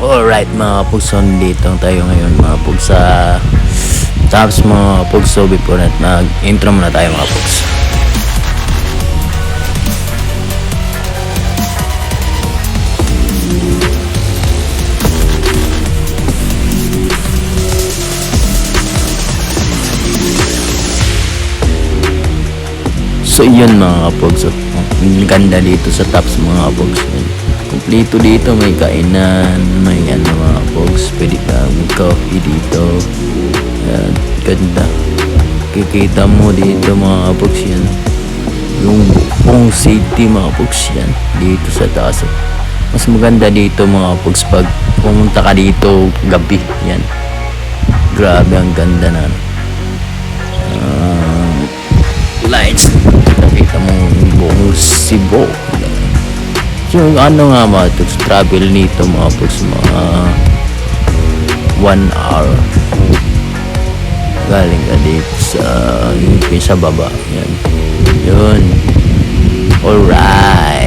Alright mga pugs, so dito tayo ngayon mga pugs sa Tops mga pugs. So before that, nag-intro muna tayo mga pugs. So yun mga pugs, so, ang ganda dito sa Tops mga pugs. Kompleto dito, may kainan, may ano mga pogs, pwede ka mag-coffee dito. Ayan, ganda. Kikita mo dito mga pogs yan, yung buong city mga pogs yan, dito sa taas. Mas maganda dito mga pogs pag pumunta ka dito gabi yan. Grabe ang ganda na lights. Nakita mo yung buong Cebu. Yung ano nga mga tugs, travel nito mga pugs, mga 1 hour galing ka dito sa yung sa baba yan. Yun, alright.